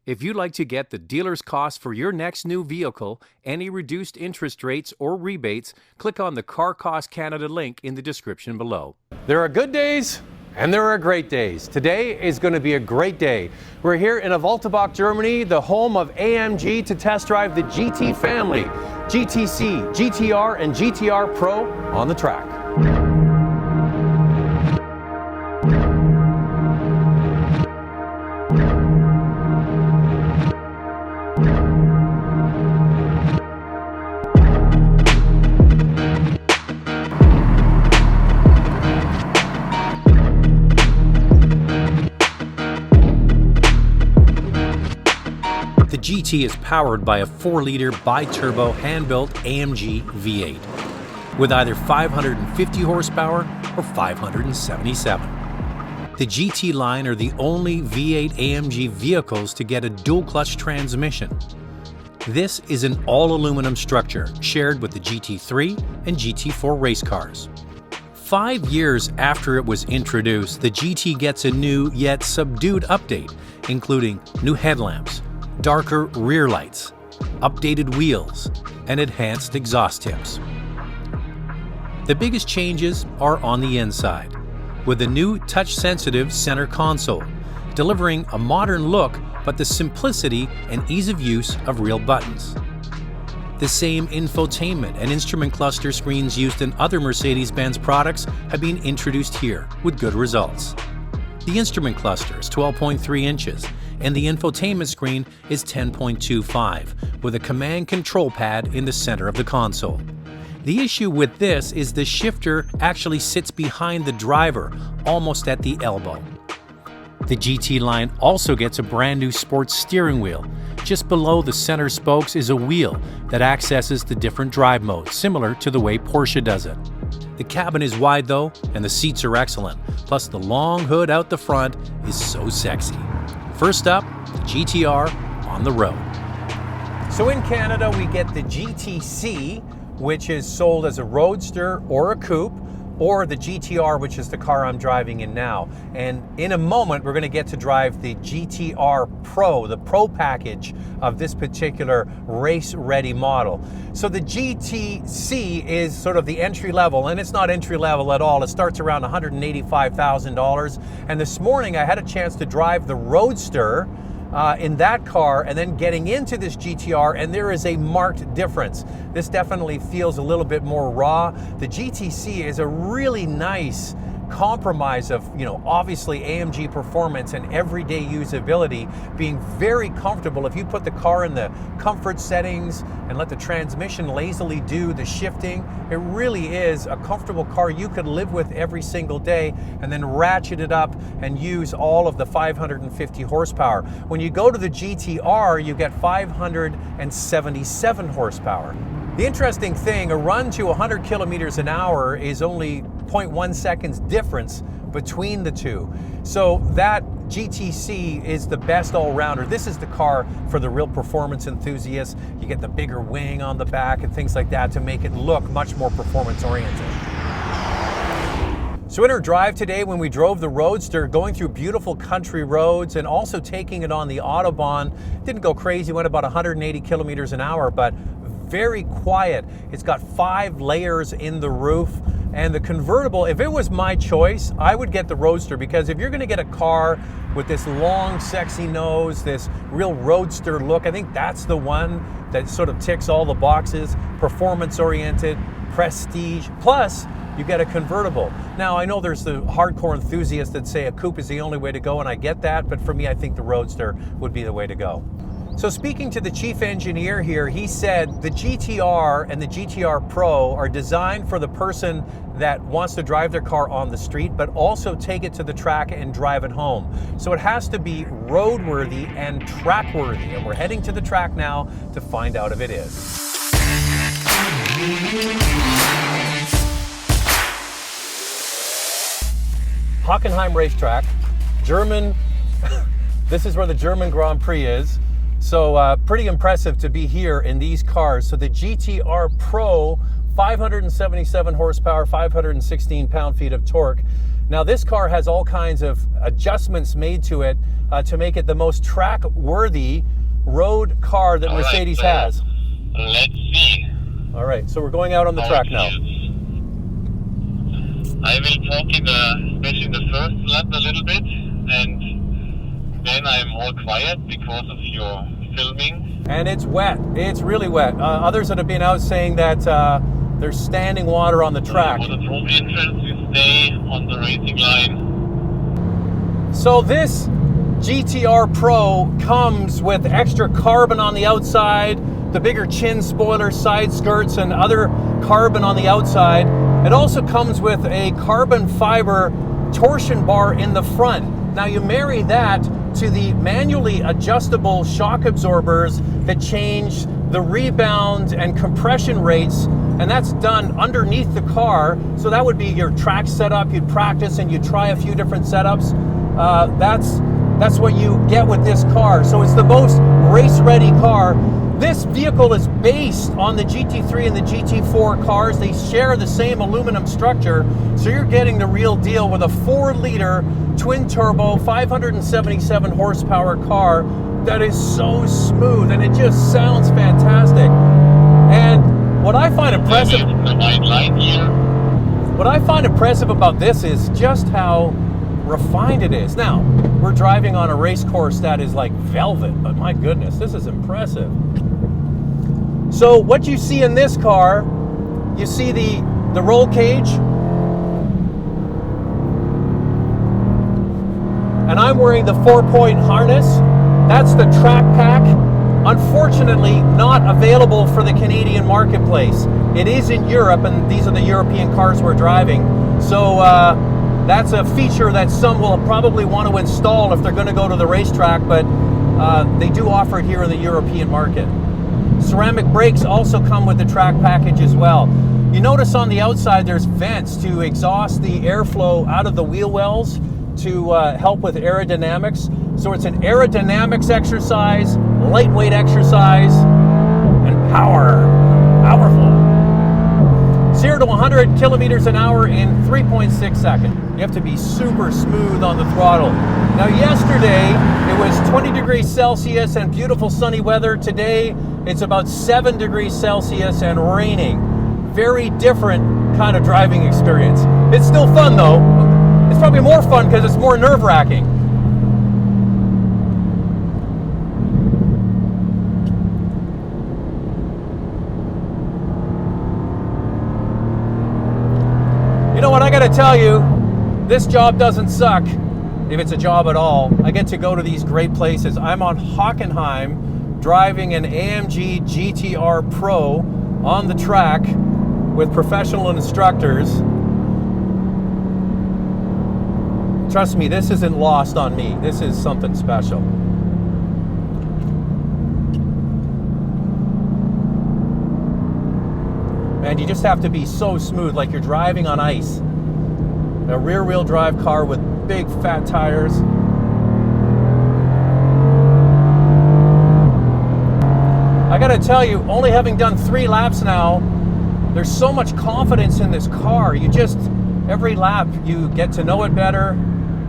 If you'd like to get the dealer's cost for your next new vehicle, any reduced interest rates or rebates, click on the Car Cost Canada link in the description below. There are good days and there are great days. Today is going to be a great day. We're here in Voltebach, Germany, the home of AMG, to test drive the GT family, GTC, GTR, and GTR Pro on the track. The GT is powered by a 4-liter bi-turbo hand-built AMG V8 with either 550 horsepower or 577. The GT line are the only V8 AMG vehicles to get a dual-clutch transmission. This is an all-aluminum structure shared with the GT3 and GT4 race cars. 5 years after it was introduced, the GT gets a new yet subdued update, including new headlamps, darker rear lights, updated wheels, and enhanced exhaust tips. The biggest changes are on the inside, with a new touch-sensitive center console, delivering a modern look but the simplicity and ease of use of real buttons. The same infotainment and instrument cluster screens used in other Mercedes-Benz products have been introduced here with good results. The instrument cluster is 12.3 inches, and the infotainment screen is 10.25, with a command control pad in the center of the console. The issue with this is the shifter actually sits behind the driver, almost at the elbow. The GT line also gets a brand new sports steering wheel. Just below the center spokes is a wheel that accesses the different drive modes, similar to the way Porsche does it. The cabin is wide though, and the seats are excellent, plus the long hood out the front is so sexy. First up, the GTR on the road. So in Canada, we get the GTC, which is sold as a roadster or a coupe, or the GTR, which is the car I'm driving in now. And in a moment, we're going to get to drive the GTR Pro, the Pro package of this particular race-ready model. So the GTC is sort of the entry level, and it's not entry level at all. It starts around $185,000. And this morning, I had a chance to drive the Roadster in that car, and then getting into this GTR, and there is a marked difference. This definitely feels a little bit more raw. The GTC is a really nice compromise of, obviously AMG performance and everyday usability, being very comfortable. If you put the car in the comfort settings and let the transmission lazily do the shifting, it really is a comfortable car you could live with every single day, and then ratchet it up and use all of the 550 horsepower. When you go to the GTR, you get 577 horsepower. The interesting thing, a run to 100 kilometers an hour is only 0.1 seconds difference between the two. So that GTC is the best all-rounder. This is the car for the real performance enthusiasts. You get the bigger wing on the back and things like that to make it look much more performance-oriented. So in our drive today, when we drove the Roadster, going through beautiful country roads and also taking it on the Autobahn, didn't go crazy, went about 180 kilometers an hour, but very quiet. It's got 5 layers in the roof. And the convertible, if it was my choice, I would get the Roadster, because if you're going to get a car with this long, sexy nose, this real roadster look, I think that's the one that sort of ticks all the boxes. Performance-oriented, prestige, plus you get a convertible. Now, I know there's the hardcore enthusiasts that say a coupe is the only way to go, and I get that, but for me, I think the Roadster would be the way to go. So speaking to the chief engineer here, he said the GTR and the GTR Pro are designed for the person that wants to drive their car on the street, but also take it to the track and drive it home. So it has to be roadworthy and trackworthy, and we're heading to the track now to find out if it is. Hockenheim Racetrack, German. This is where the German Grand Prix is. So pretty impressive to be here in these cars. So the GTR Pro, 577 horsepower, 516 pound-feet of torque. Now this car has all kinds of adjustments made to it to make it the most track-worthy road car that Mercedes has. Let's see. All right, so we're going out on the track now. I will talk especially in the first lap a little bit, and then I'm all quiet because of your filming. And it's wet. It's really wet. Others that have been out saying that there's standing water on the track. For the home entrance, you stay on the racing line. So this GTR Pro comes with extra carbon on the outside, the bigger chin spoiler, side skirts, and other carbon on the outside. It also comes with a carbon fiber torsion bar in the front. Now you marry that to the manually adjustable shock absorbers that change the rebound and compression rates, and that's done underneath the car. So that would be your track setup. You'd practice and you'd try a few different setups. That's what you get with this car. So it's the most race-ready car. This vehicle is based on the GT3 and the GT4 cars. They share the same aluminum structure, so you're getting the real deal with a 4-liter twin-turbo, 577 horsepower car that is so smooth, and it just sounds fantastic. And what I find impressive, about this is just how refined it is. Now, we're driving on a race course that is like velvet, but my goodness, this is impressive. So what you see in this car, you see the roll cage, and I'm wearing the 4-point harness. That's the track pack. Unfortunately, not available for the Canadian marketplace. It is in Europe, and these are the European cars we're driving. So that's a feature that some will probably want to install if they're going to go to the racetrack, but they do offer it here in the European market. Ceramic brakes also come with the track package as well. You notice on the outside there's vents to exhaust the airflow out of the wheel wells to help with aerodynamics. So it's an aerodynamics exercise, lightweight exercise, and powerful. 0 to 100 kilometers an hour in 3.6 seconds. You have to be super smooth on the throttle. Now yesterday it was 20 degrees Celsius and beautiful sunny weather. Today it's about 7 degrees Celsius and raining. Very different kind of driving experience. It's still fun though. It's probably more fun because it's more nerve-wracking. You know what, I gotta tell you, this job doesn't suck, if it's a job at all. I get to go to these great places. I'm on Hockenheim driving an AMG GTR Pro on the track with professional instructors. Trust me, this isn't lost on me. This is something special. Man, you just have to be so smooth, like you're driving on ice. A rear-wheel drive car with big fat tires. I gotta tell you, only having done 3 laps now, there's so much confidence in this car. Every lap you get to know it better,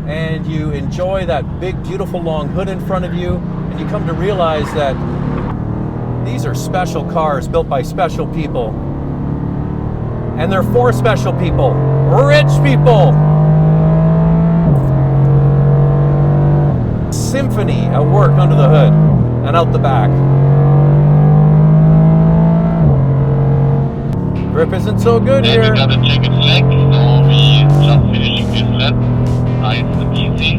and you enjoy that big, beautiful long hood in front of you, and you come to realize that these are special cars built by special people. And they're for special people, rich people. Symphony at work under the hood and out the back. Grip isn't so good here. We got a checkered flag, so we just finishing this lap. Nice and easy.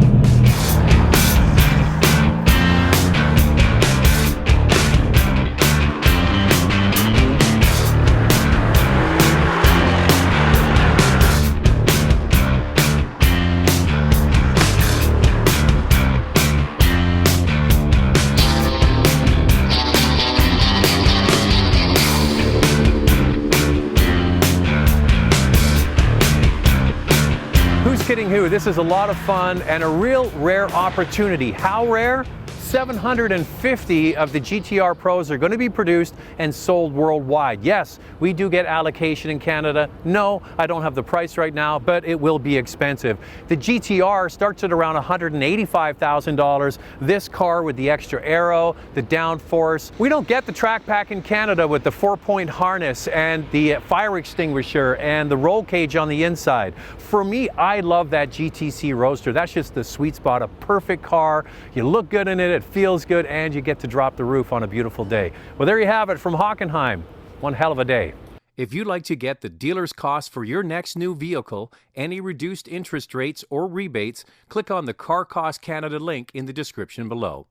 Kidding who? This is a lot of fun and a real rare opportunity. How rare? 750 of the GTR Pros are going to be produced and sold worldwide. Yes, we do get allocation in Canada. No, I don't have the price right now, but it will be expensive. The GTR starts at around $185,000. This car with the extra aero, the downforce. We don't get the track pack in Canada with the 4-point harness and the fire extinguisher and the roll cage on the inside. For me, I love that GTC Roadster. That's just the sweet spot, a perfect car. You look good in it, it feels good, and you get to drop the roof on a beautiful day. Well, there you have it from Hockenheim. One hell of a day. If you'd like to get the dealer's cost for your next new vehicle, any reduced interest rates or rebates, click on the Car Cost Canada link in the description below.